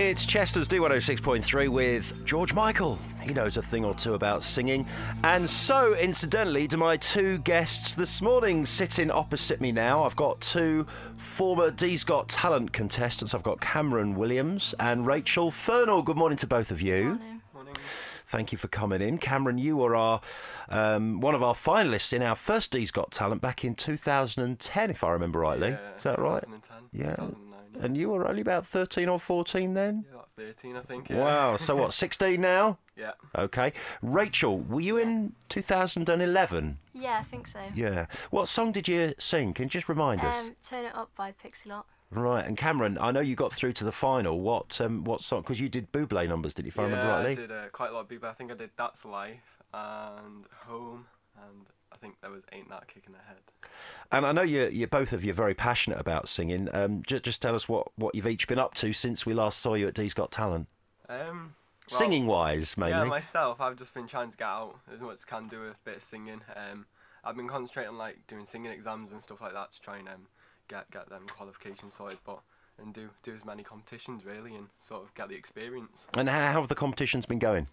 It's Chester's D106.3 with George Michael. He knows a thing or two about singing. And so, incidentally, to my two guests this morning sitting opposite me now, I've got two former D's Got Talent contestants. I've got Cameron Williams and Rachel Fernall. Good morning to both of you. Morning. Morning. Thank you for coming in. Cameron, you were our one of our finalists in our first D's Got Talent back in 2010, if I remember rightly. Yeah, Is that right? 2010, Yeah. 2009, yeah. And you were only about 13 or 14 then? Yeah, like 13, I think. Yeah. Wow, so what, 16 now? Yeah. Okay. Rachel, were you in 2011? Yeah, I think so. Yeah. What song did you sing? Can you just remind us? Turn It Up by Pixie Lot. Right, and Cameron, I know you got through to the final. What song? Because you did Bublé numbers, did you, if I remember rightly? I did quite a lot of people. I think I did That's Life and Home, and I think there was Ain't That Kick in the Head. And I know you both of you are very passionate about singing. Just tell us what you've each been up to since we last saw you at D's Got Talent. Well, Singing-wise, mainly. Yeah, myself, I've just been trying to get out as much as I can, do a bit of singing. I've been concentrating on like doing singing exams and stuff like that to try and get them qualifications sorted, and do as many competitions really, and sort of get the experience. And how have the competitions been going?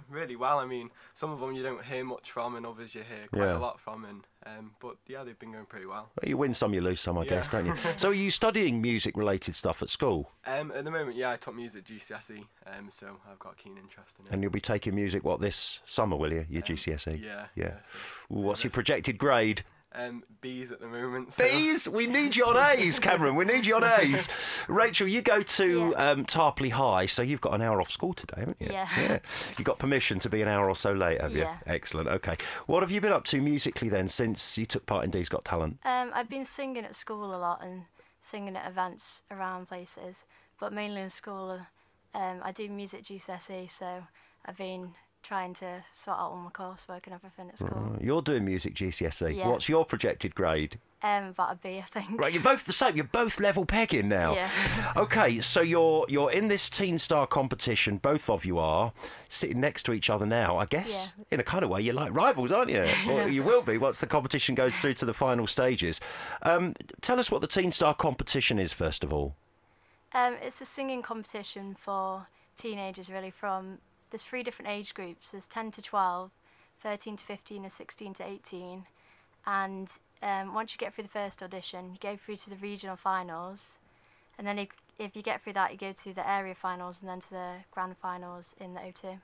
Really well. I mean, some of them you don't hear much from, and others you hear quite a lot from. And but yeah, they've been going pretty well. Well, you win some, you lose some, I guess, don't you? So, are you studying music-related stuff at school? At the moment, yeah, I took music GCSE, so I've got a keen interest in it. And you'll be taking music this summer, will you? Your GCSE. Yeah. Ooh, what's your projected grade? B's at the moment. So. B's? We need you on A's, Cameron. We need you on A's. Rachel, you go to Tarpley High, so you've got an hour off school today, haven't you? Yeah. You got permission to be an hour or so late, have you? Yeah. Excellent. Okay. What have you been up to musically then since you took part in D's Got Talent? I've been singing at school a lot and singing at events around places, but mainly in school. I do music GCSE, so I've been trying to sort out all my coursework and everything at school. You're doing music GCSE. Yeah. What's your projected grade? About a B, I think. Right, you're both the same. You're both level pegging now. Yeah. Okay, so you're in this TeenStar competition. Both of you are sitting next to each other now. I guess in a kind of way you're like rivals, aren't you? Or you will be once the competition goes through to the final stages. Tell us what the TeenStar competition is first of all. It's a singing competition for teenagers, really. There's 3 different age groups. There's 10 to 12, 13 to 15, and 16 to 18. And once you get through the first audition, you go through to the regional finals. And then if you get through that, you go to the area finals and then to the grand finals in the O2.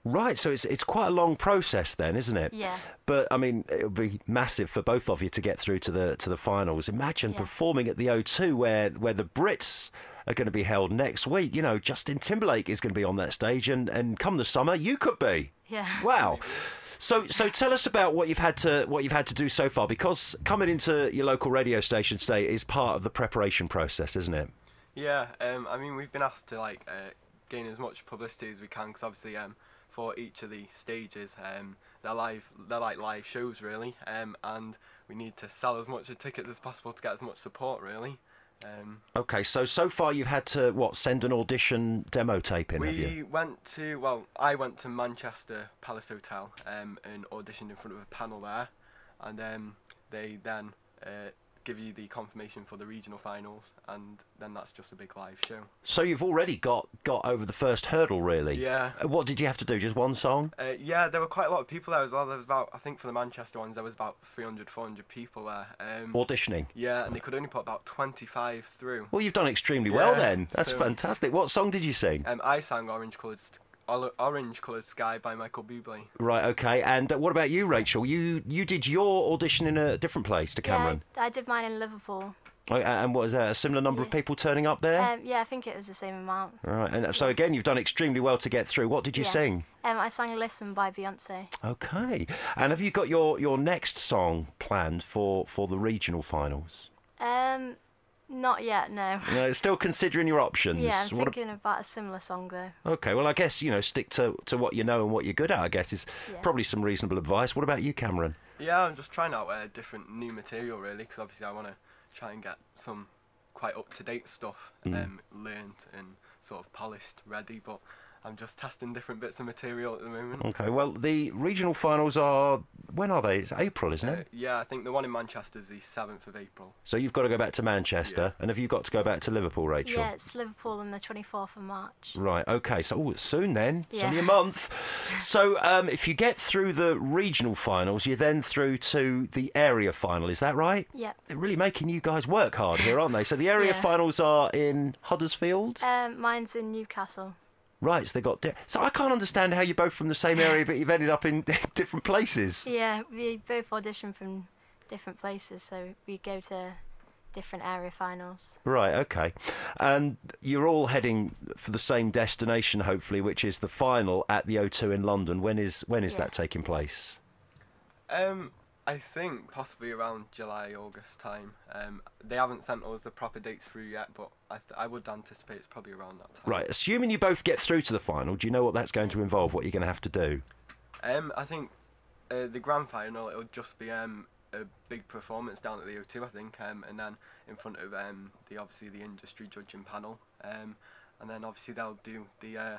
Right, so it's quite a long process then, isn't it? Yeah. But, I mean, it would be massive for both of you to get through to the finals. Imagine performing at the O2 where the Brits are going to be held next week. You know, Justin Timberlake is going to be on that stage, and come the summer, you could be. Yeah. Wow. So tell us about what you've had to do so far, because coming into your local radio station today is part of the preparation process, isn't it? Yeah. I mean, we've been asked to gain as much publicity as we can, because obviously for each of the stages, they're like live shows really, and we need to sell as much tickets as possible to get as much support really. Okay, so far you've had to send an audition demo tape in, have you? I went to Manchester Palace Hotel and auditioned in front of a panel there, and they then give you the confirmation for the regional finals, and then that's just a big live show. So you've already got over the first hurdle, really? Yeah. What did you have to do, just one song? Yeah, there were quite a lot of people there as well. There was I think for the Manchester ones, there was about 300, 400 people there. Auditioning? Yeah, and they could only put about 25 through. Well, you've done extremely well then. That's fantastic. What song did you sing? I sang Orange Coloured Sky by Michael Bublé. Right, okay. And what about you, Rachel? You did your audition in a different place to Cameron? Yeah, I did mine in Liverpool. Oh, and what was that, a similar number of people turning up there? Yeah, I think it was the same amount. Right, and so again, you've done extremely well to get through. What did you sing? I sang Listen by Beyonce. Okay. And have you got your next song planned for the regional finals? Not yet, no. No, still considering your options. Yeah, I'm thinking about a similar song though. Okay, well I guess, stick to what you know and what you're good at, I guess, is probably some reasonable advice. What about you, Cameron? Yeah, I'm just trying out different new material really, because obviously I want to try and get some quite up-to-date stuff learnt and sort of polished, ready, but I'm just testing different bits of material at the moment. Okay, well, the regional finals are when are they? It's April, isn't it? Yeah, I think the one in Manchester is the 7th of April. So you've got to go back to Manchester, and have you got to go back to Liverpool, Rachel? Yeah, it's Liverpool on the 24th of March. Right, okay, so it's soon then. It's Yeah. only a month. So if you get through the regional finals, you're then through to the area final, is that right? Yep. They're really making you guys work hard here, aren't they? So the area Yeah. finals are in Huddersfield? Mine's in Newcastle. Right, so they got... So I can't understand how you're both from the same area, but you've ended up in different places. Yeah, we both audition from different places, so we go to different area finals. Right, okay. And you're all heading for the same destination, hopefully, which is the final at the O2 in London. When is that taking place? I think possibly around July, August time. They haven't sent us the proper dates through yet, but I would anticipate it's probably around that time. Right, assuming you both get through to the final, do you know what that's going to involve, what you're going to have to do? I think the grand final, it'll just be a big performance down at the O2, I think, and then in front of obviously the industry judging panel, and then obviously they'll do the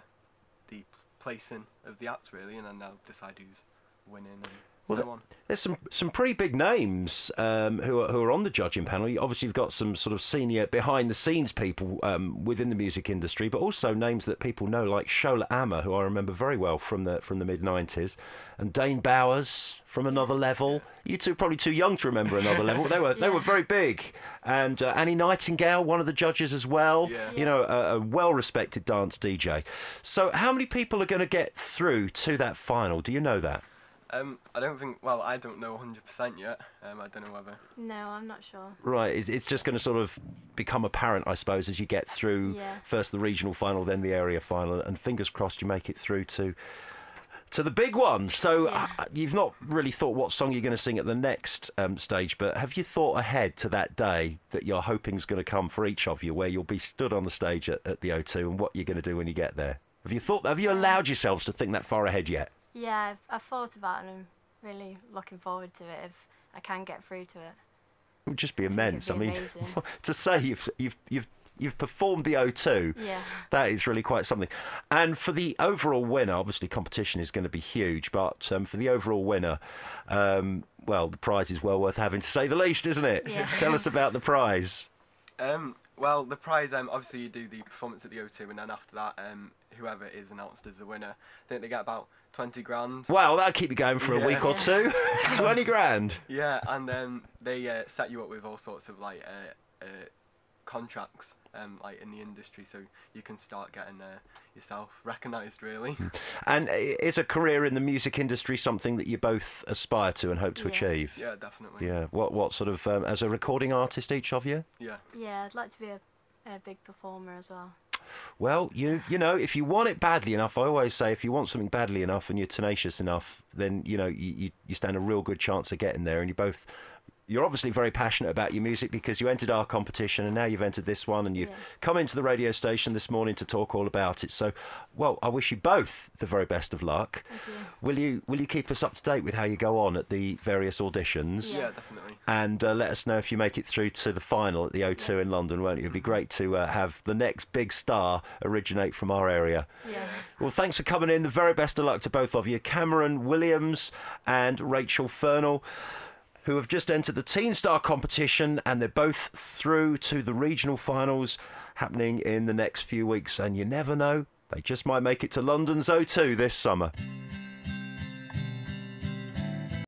placing of the acts really, and then they'll decide who's winning and so on. There's some pretty big names who are on the judging panel. Obviously, you've got some sort of senior behind-the-scenes people within the music industry, but also names that people know, like Shola Amma, who I remember very well from the mid-90s, and Dane Bowers from Another Level. You two are probably too young to remember Another Level. They were very big. And Annie Nightingale, one of the judges as well. Yeah. You know, a well-respected dance DJ. So how many people are going to get through to that final? Do you know that? I don't think. Well, I don't know 100% yet. I don't know whether. No, I'm not sure. Right, it's just going to sort of become apparent, I suppose, as you get through first the regional final, then the area final, and fingers crossed you make it through to the big one. So you've not really thought what song you're going to sing at the next stage, but have you thought ahead to that day that you're hoping is going to come for each of you, where you'll be stood on the stage at the O2, and what you're going to do when you get there? Have you allowed yourselves to think that far ahead yet? Yeah, I've thought about it, and I'm really looking forward to it if I can get through to it. It would just be immense. It'd be I mean, amazing. to say you've performed the O2, that is really quite something. And for the overall winner, obviously competition is going to be huge, but for the overall winner, well, the prize is well worth having, to say the least, isn't it? Yeah. Tell us about the prize. Well, the prize, obviously you do the performance at the O2, and then after that, whoever is announced as the winner, I think they get about 20 grand. Wow, that'll keep you going for a week or two. 20 grand. Yeah, and they set you up with all sorts of like contracts like in the industry, so you can start getting yourself recognised really. And is a career in the music industry something that you both aspire to and hope to achieve? Yeah, definitely. Yeah. What sort of as a recording artist, each of you? Yeah. Yeah, I'd like to be a big performer as well. Well, you know, if you want it badly enough, I always say if you want something badly enough and you're tenacious enough, then you know you stand a real good chance of getting there. And you're obviously very passionate about your music because you entered our competition and now you've entered this one, and you've come into the radio station this morning to talk all about it. So, well, I wish you both the very best of luck. Thank you. Will you keep us up to date with how you go on at the various auditions? Yeah, definitely. And let us know if you make it through to the final at the O2 in London, won't it? It'd be great to have the next big star originate from our area. Yeah. Well, thanks for coming in. The very best of luck to both of you, Cameron Williams and Rachel Fernall, who have just entered the TeenStar competition, and they're both through to the regional finals happening in the next few weeks. And you never know, they just might make it to London's O2 this summer.